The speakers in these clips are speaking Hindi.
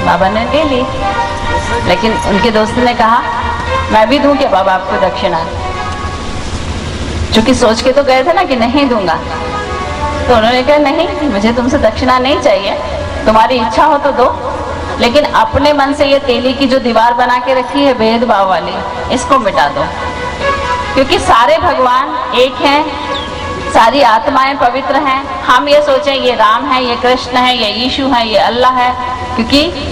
बाबा ने ले ली। लेकिन उनके दोस्त ने कहा मैं भी दूं क्या बाबा आपको दक्षिणा, चूंकि सोच के तो गए थे ना कि नहीं दूंगा। तो उन्होंने कहा नहीं, मुझे तुमसे दक्षिणा नहीं चाहिए, तुम्हारी इच्छा हो तो दो, लेकिन अपने मन से ये तेली की जो दीवार बना के रखी है भेदभाव वाली, इसको मिटा दो। क्योंकि सारे भगवान एक हैं, सारी आत्माएं पवित्र हैं। हम ये सोचें ये राम है, ये कृष्ण है, ये यीशु है, ये अल्लाह है, क्योंकि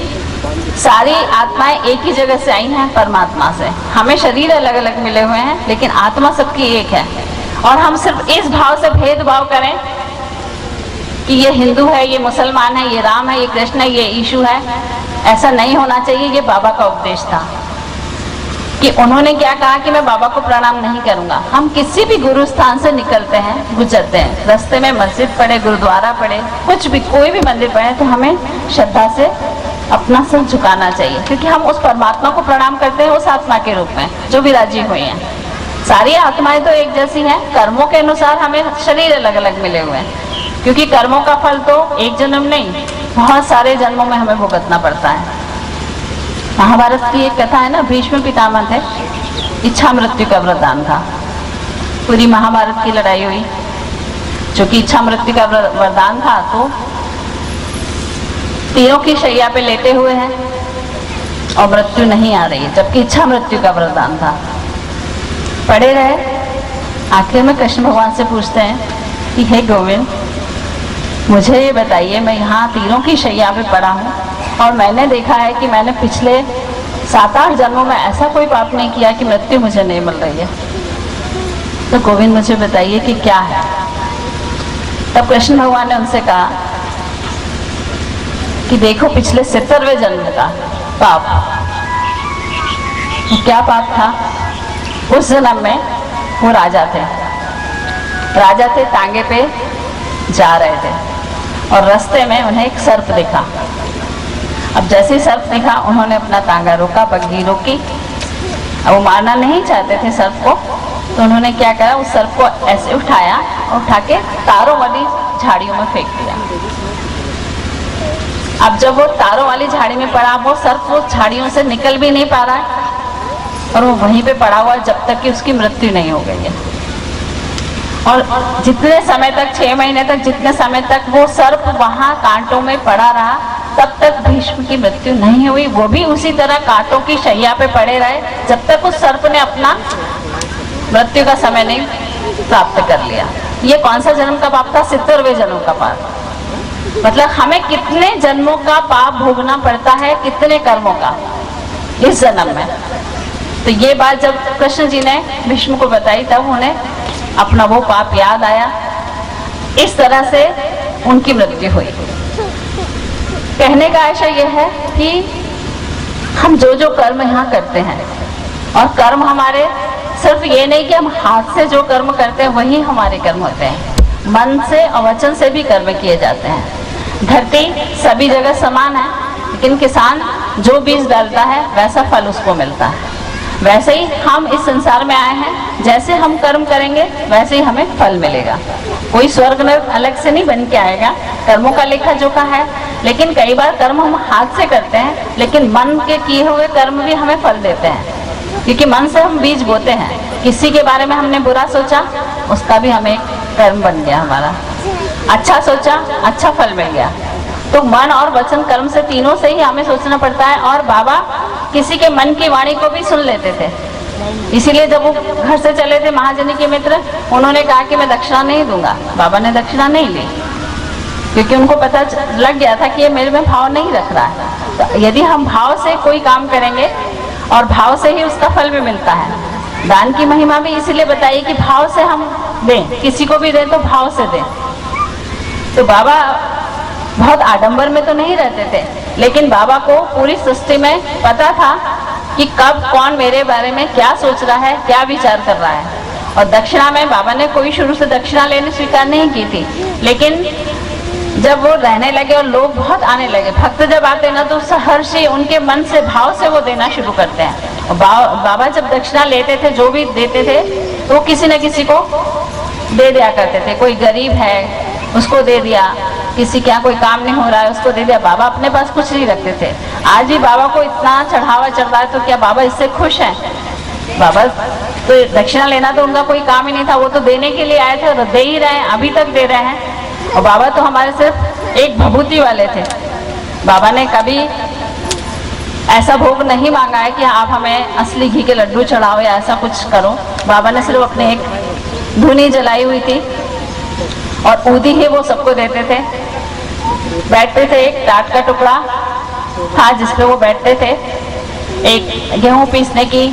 सारी आत्माएं एक ही जगह से आई हैं, परमात्मा से। हमें शरीर अलग अलग मिले हुए हैं, लेकिन आत्मा सबकी एक है। और हम सिर्फ इस भाव से भेदभाव करें कि ये हिंदू है, ये मुसलमान है, ये राम है, ये कृष्ण है, ये यीशु है, ऐसा नहीं होना चाहिए। ये बाबा का उपदेश था कि उन्होंने क्या कहा कि मैं बाबा को प्रणाम नहीं करूंगा। हम किसी भी गुरु स्थान से निकलते हैं, गुजरते हैं, रास्ते में मस्जिद पड़े, गुरुद्वारा पड़े, कुछ भी, कोई भी मंदिर पड़े, तो हमें श्रद्धा से अपना सर झुकाना चाहिए, क्योंकि हम उस परमात्मा को प्रणाम करते हैं उस आत्मा के रूप में जो विराजी हुई है। सारी आत्माएं तो एक जैसी हैं, कर्मों के अनुसार हमें शरीर अलग अलग मिले हुए हैं, क्योंकि कर्मों का फल तो एक जन्म नहीं, बहुत सारे जन्मों में हमें भुगतना पड़ता है। महाभारत की एक कथा है ना, भीष्म पितामह थे, इच्छा मृत्यु का वरदान था। पूरी महाभारत की लड़ाई हुई, चूंकि इच्छा मृत्यु का वरदान था तो तीरों की शैया पे लेटे हुए हैं और मृत्यु नहीं आ रही है, जबकि इच्छा मृत्यु का वरदान था। पड़े रहे, आखिर में कृष्ण भगवान से पूछते हैं कि हे गोविंद, मुझे ये बताइए, मैं यहाँ तीरों की शैया पे पड़ा हूँ और मैंने देखा है कि मैंने पिछले 7-8 जन्मों में ऐसा कोई पाप नहीं किया कि मृत्यु मुझे नहीं मिल रही है, तो गोविंद मुझे बताइए कि क्या है। तब कृष्ण भगवान ने उनसे कहा कि देखो पिछले 70वें जन्म का पाप, क्या पाप था। उस जन्म में वो राजा थे, तांगे पे जा रहे थे और रास्ते में उन्हें एक सर्प दिखा। अब जैसे ही सर्प दिखा, उन्होंने अपना तांगा रोका, बग्घी रोकी। अब वो मारना नहीं चाहते थे सर्प को, तो उन्होंने क्या करा, उस सर्प को ऐसे उठाया और उठा के तारों वाली झाड़ियों में फेंक दिया। अब जब वो तारों वाली झाड़ी में पड़ा, वो सर्प वो झाड़ियों से निकल भी नहीं पा रहा है और वो वहीं पे पड़ा हुआ जब तक कि उसकी मृत्यु नहीं हो गई है। और जितने समय तक, 6 महीने तक, जितने समय तक वो सर्प वहां कांटों में पड़ा रहा, तब तक भीष्म की मृत्यु नहीं हुई। वो भी उसी तरह कांटों की शैया पे पड़े रहे जब तक उस सर्प ने अपना मृत्यु का समय नहीं प्राप्त कर लिया। ये कौन सा जन्म का पाप था? 70वें जन्म का पाप। मतलब हमें कितने जन्मों का पाप भोगना पड़ता है, कितने कर्मों का इस जन्म में। तो ये बात जब कृष्ण जी ने भीष्म को बताई, तब उन्हें अपना वो पाप याद आया। इस तरह से उनकी मृत्यु हुई। कहने का आशय यह है कि हम जो जो कर्म यहाँ करते हैं, और कर्म हमारे सिर्फ ये नहीं कि हम हाथ से जो कर्म करते हैं वही हमारे कर्म होते हैं, मन से और वचन से भी कर्म किए जाते हैं। धरती सभी जगह समान है, लेकिन किसान जो बीज डालता है वैसा फल उसको मिलता है। वैसे ही हम इस संसार में आए हैं, जैसे हम कर्म करेंगे वैसे ही हमें फल मिलेगा। कोई स्वर्ग नरक अलग से नहीं बन के आएगा, कर्मों का लेखा जोखा है। लेकिन कई बार कर्म हम हाथ से करते हैं, लेकिन मन के किए हुए कर्म भी हमें फल देते हैं, क्योंकि मन से हम बीज बोते हैं। किसी के बारे में हमने बुरा सोचा, उसका भी हमें कर्म बन गया हमारा। अच्छा सोचा, अच्छा फल मिल गया। तो मन और वचन कर्म से, तीनों से ही हमें सोचना पड़ता है। और बाबा किसी के मन की वाणी को भी सुन लेते थे। इसीलिए जब वो घर से चले थे महाजनी के मित्र, उन्होंने कहा कि मैं दक्षिणा नहीं दूंगा। बाबा ने दक्षिणा नहीं ली, क्योंकि उनको पता लग गया था कि ये मेरे में भाव नहीं रख रहा है। तो यदि हम भाव से कोई काम करेंगे और भाव से ही उसका फल भी मिलता है। दान की महिमा भी इसीलिए बताइए कि भाव से हम दें, किसी को भी दें तो भाव से दें। तो बाबा बहुत आडंबर में तो नहीं रहते थे, लेकिन बाबा को पूरी सृष्टि में पता था कि कब कौन मेरे बारे में क्या सोच रहा है, क्या विचार कर रहा है। और दक्षिणा में बाबा ने कोई शुरू से दक्षिणा लेने स्वीकार नहीं की थी, लेकिन जब वो रहने लगे और लोग बहुत आने लगे, भक्त जब आते ना तो सहर्षी उनके मन से, भाव से वो देना शुरू करते हैं। और बाबा जब दक्षिणा लेते थे, जो भी देते थे, तो किसी न किसी को दे दिया करते थे। कोई गरीब है उसको दे दिया, किसी के यहाँ कोई काम नहीं हो रहा है उसको दे दिया। बाबा अपने पास कुछ नहीं रखते थे। आज भी बाबा को इतना चढ़ावा चढ़ रहा है तो क्या बाबा इससे खुश हैं? बाबा तो दक्षिणा लेना तो उनका कोई काम ही नहीं था, वो तो देने के लिए आए थे और दे ही रहे हैं, अभी तक दे रहे हैं। और बाबा तो हमारे सिर्फ एक भभूति वाले थे। बाबा ने कभी ऐसा भोग नहीं मांगा है कि आप हमें असली घी के लड्डू चढ़ाओ या ऐसा कुछ करो। बाबा ने सिर्फ अपने एक धुनी जलाई हुई थी और ऊदी ही वो सबको देते थे। बैठते थे, एक टाट का टुकड़ा था जिसपे वो बैठते थे, एक गेहूं पीसने की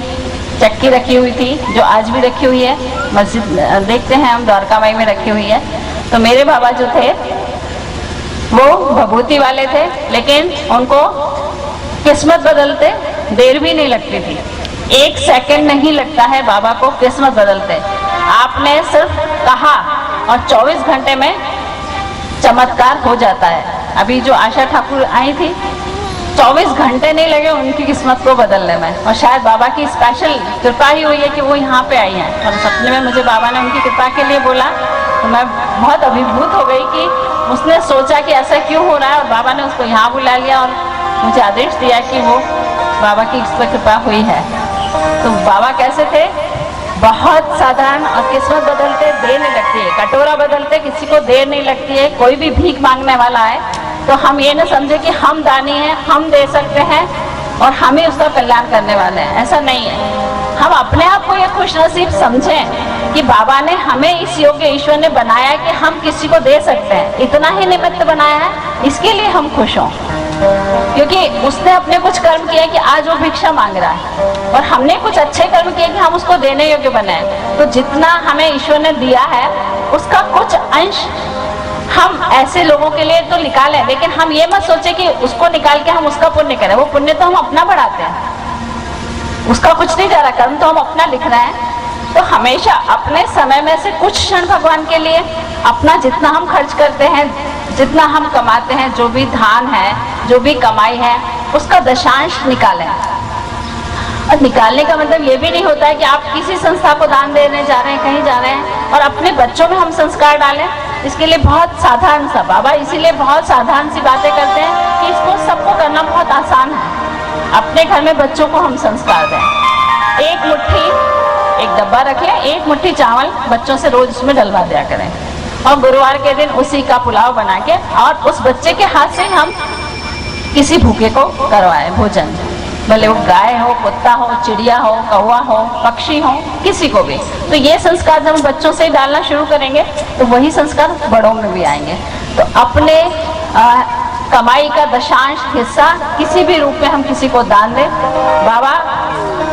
चक्की रखी हुई थी जो आज भी रखी हुई है, मस्जिद देखते हैं हम द्वारका माई में रखी हुई है। तो मेरे बाबा जो थे वो भभूति वाले थे, लेकिन उनको किस्मत बदलते देर भी नहीं लगती थी। 1 सेकंड नहीं लगता है बाबा को किस्मत बदलते। आपने सिर्फ कहा और 24 घंटे में चमत्कार हो जाता है। अभी जो आशा ठाकुर आई थी, 24 घंटे नहीं लगे उनकी किस्मत को बदलने में, और शायद बाबा की स्पेशल कृपा ही हुई है कि वो यहाँ पे आई हैं। और सपने में मुझे बाबा ने उनकी कृपा के लिए बोला तो मैं बहुत अभिभूत हो गई कि उसने सोचा कि ऐसा क्यों हो रहा है और बाबा ने उसको यहाँ बुला लिया और मुझे आदेश दिया कि वो बाबा की इस पर कृपा हुई है। तो बाबा कैसे थे? बहुत साधारण, और किस्मत बदलते देर नहीं लगती है, कटोरा बदलते किसी को देर नहीं लगती है। कोई भी भीख मांगने वाला है तो हम ये ना समझे कि हम दानी हैं, हम दे सकते हैं और हम ही उसका कल्याण करने वाले हैं, ऐसा नहीं है। हम अपने आप को ये खुशनसीब समझें कि बाबा ने हमें इस योग्य ईश्वर ने बनाया कि हम किसी को दे सकते हैं, इतना ही निमित्त बनाया है, इसके लिए हम खुश हों। क्योंकि उसने अपने कुछ कर्म किए कि आज वो भिक्षा मांग रहा है और हमने कुछ अच्छे कर्म किए कि हम उसको देने योग्य बने। तो जितना हमें ईश्वर ने दिया है उसका कुछ अंश हम ऐसे लोगों के लिए तो निकालें, लेकिन हम ये मत सोचे कि उसको निकाल के हम उसका पुण्य करें। वो पुण्य तो हम अपना बढ़ाते हैं, उसका कुछ नहीं जा रहा, कर्म तो हम अपना लिख रहे हैं। तो हमेशा अपने समय में से कुछ क्षण भगवान के लिए, अपना जितना हम खर्च करते हैं, जितना हम कमाते हैं, जो भी धान है, जो भी कमाई है, उसका दशांश निकालें। और निकालने का मतलब ये भी नहीं होता है कि आप किसी संस्था को दान देने जा रहे हैं, कहीं जा रहे हैं और अपने बच्चों में हम संस्कार डालें। इसके लिए बहुत साधारण सा, बाबा इसीलिए बहुत साधारण सी बातें करते हैं कि इसको सबको करना बहुत आसान है। अपने घर में बच्चों को हम संस्कार दें। एक मुट्ठी, एक डब्बा रख लें, एक मुट्ठी चावल बच्चों से रोज उसमें डलवा दिया करें और गुरुवार के दिन उसी का पुलाव बना के और उस बच्चे के हाथ से हम किसी भूखे को करवाएं भोजन, भले वो गाय हो, कुत्ता हो, चिड़िया हो, कौवा हो, पक्षी हो, किसी को भी। तो ये संस्कार जब बच्चों से डालना शुरू करेंगे तो वही संस्कार बड़ों में भी आएंगे। तो अपने कमाई का दशांश हिस्सा किसी भी रूप में हम किसी को दान दें। बाबा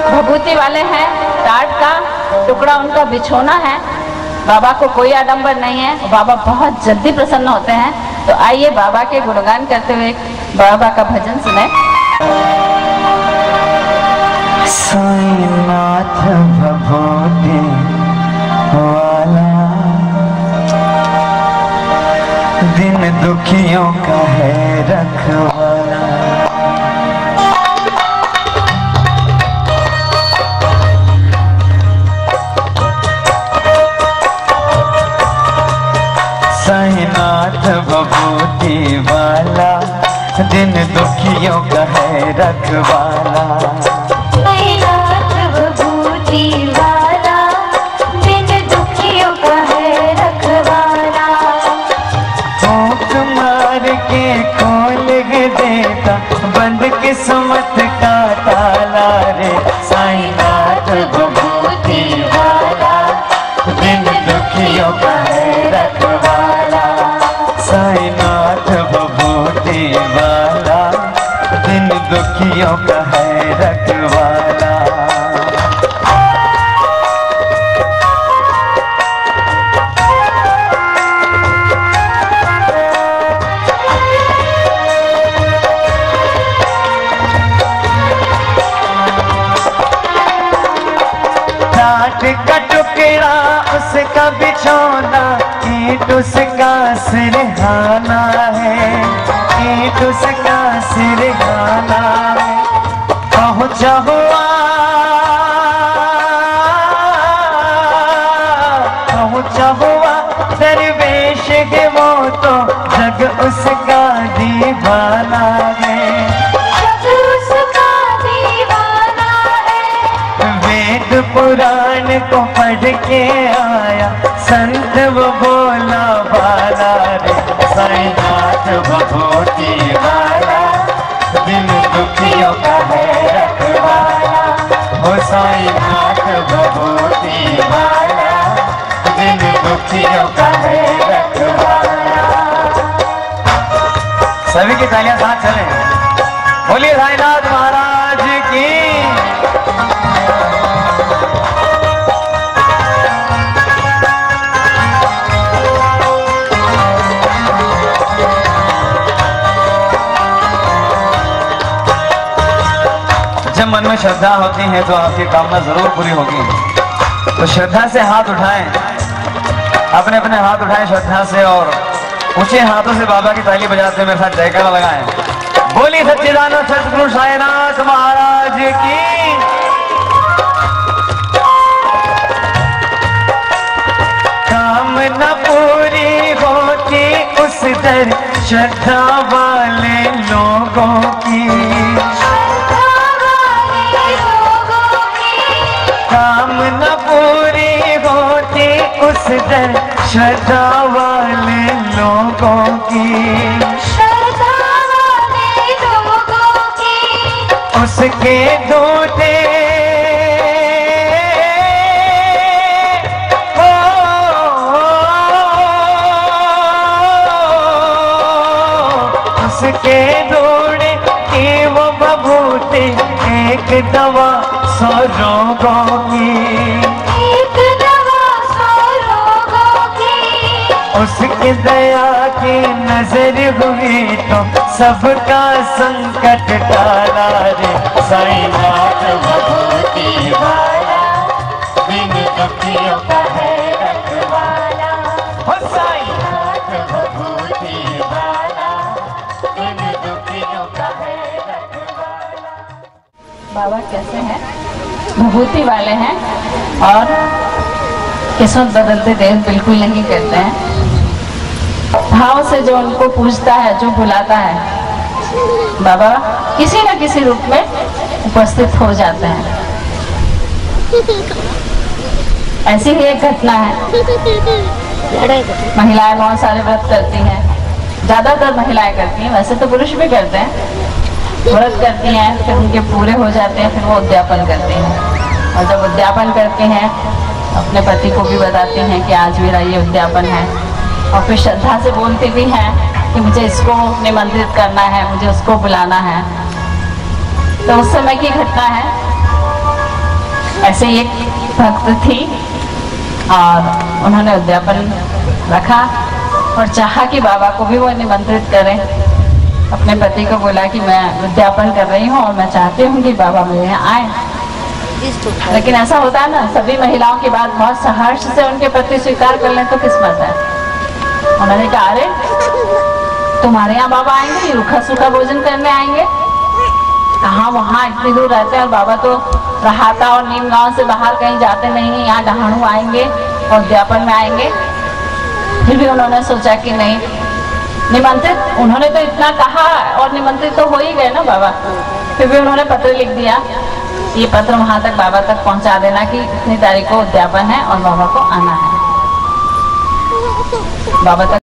भभूति वाले हैं, टाट का टुकड़ा उनका बिछोना है, बाबा को कोई आडंबर नहीं है, बाबा बहुत जल्दी प्रसन्न होते हैं। तो आइए बाबा के गुणगान करते हुए बाबा का भजन सुने। साईनाथ भभूति वाला, दिन दुखियों का है रखवाला। साईनाथ भभूति वाला, दिन दुखियों का है रखवाला। बंद किस्मत का ताला रे, साईनाथ भभूति वाला, दिन दुखियों का है रखवाला। साईनाथ भभूति वाला, दिन दुखियों का है रखवाला। का टुकड़ा उसका बिछोना, ईंट उसका सिरहाना है, ईंट उसका सिरहाना है। पहुँचा हुआ, पहुँचा हुआ दरवेश है वो तो जग दीवाना है, शब्द उसका दीवाना है। वेद पुराण को पढ़ के आया संत वो बोला बाला रे, साईनाथ विभूति वाला, दिन दुखियों का है रखवाला। हो साईनाथ विभूति वाला, दिन दुखियों का है रखवाला। सभी की तालियां साथ चलें। बोलिए साईनाथ महाराज की। जब मन में श्रद्धा होती है तो आपकी कामना जरूर पूरी होगी। तो श्रद्धा से हाथ उठाएं, अपने अपने हाथ उठाएं श्रद्धा से, और ऊंचे हाथों से बाबा की ताली बजाते मेरे साथ जयकारा लगाएं। बोली सच्चिदानंद सतगुरु साईनाथ महाराज की। कामना पूरी होती उस दर श्रद्धा वाले लोगों की, कामना पूरी होती उस दर श्रद्धा वाले लोगों की, श्रद्धा वाले लोगों की। उसके दूते उसके दूड़े की वो बबूते, एक दवा 100 रोगों की, एक दवा 100 रोगों की। उसकी दया की नजर हुई तो सबका संकट टाला रे, साईनाथ विभूति वाला, दिन दुखियों का है रखवाला। हो साईनाथ विभूति वाला, दिन दुखियों का है रखवाला। बाबा कैसे हैं? विभूति वाले हैं और किस्मत बदलते देर बिल्कुल नहीं करते हैं। भाव से जो उनको पूजता है, जो बुलाता है, बाबा किसी न किसी रूप में उपस्थित हो जाते हैं। ऐसी ही एक घटना है। महिलाएं बहुत सारे व्रत करती हैं, ज्यादातर महिलाएं करती हैं, वैसे तो पुरुष भी करते हैं। व्रत करती हैं, फिर उनके पूरे हो जाते हैं, फिर वो उद्यापन करती हैं। और जब उद्यापन करती हैं अपने पति को भी बताती हैं कि आज मेरा ये उद्यापन है, और फिर श्रद्धा से बोलती भी हैं कि मुझे इसको निमंत्रित करना है, मुझे उसको बुलाना है। तो उस समय की घटना है, ऐसे एक भक्त थी और उन्होंने उद्यापन रखा और चाहा कि बाबा को भी वो निमंत्रित करें। अपने पति को बोला कि मैं उद्यापन कर रही हूँ और मैं चाहती हूँ कि बाबा मेरे यहाँ आए। लेकिन ऐसा होता है ना, सभी महिलाओं की बात बहुत सहर्ष से उनके पति स्वीकार कर लें तो किस्मत है। उन्होंने कहा, अरे तुम्हारे यहाँ बाबा आएंगे, रूखा सूखा भोजन करने आएंगे? कहाँ, वहाँ इतनी दूर रहते हैं और बाबा तो रहाता और नीम गांव से बाहर कहीं जाते नहीं, यहाँ डहाणू आएंगे और उद्यापन में आएंगे। फिर भी उन्होंने सोचा कि नहीं, निमंत्रित, उन्होंने तो इतना कहा और निमंत्रित तो हो ही गए ना बाबा। फिर भी उन्होंने पत्र लिख दिया, ये पत्र वहां तक बाबा तक पहुंचा देना कि इतनी तारीख को उद्यापन है और बाबा को आना है। बाबा तक